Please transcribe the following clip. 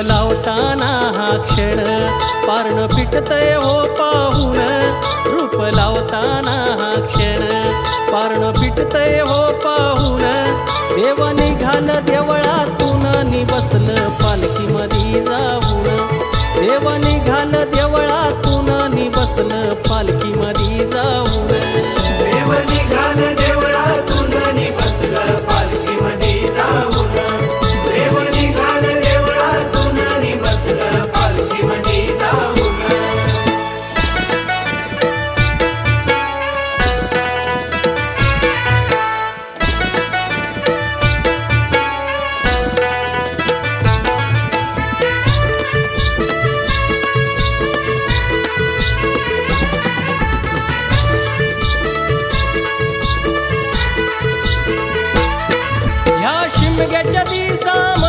लावताना हा क्षण पारण पिटतय हो पाहून, रूप लावताना हा क्षण पारण पिटतय हो पाहून. देव निघाल देवळातून नि बसलं पालखीमधी जाऊन, देव निघाल देवळातून नि बसलं पालखी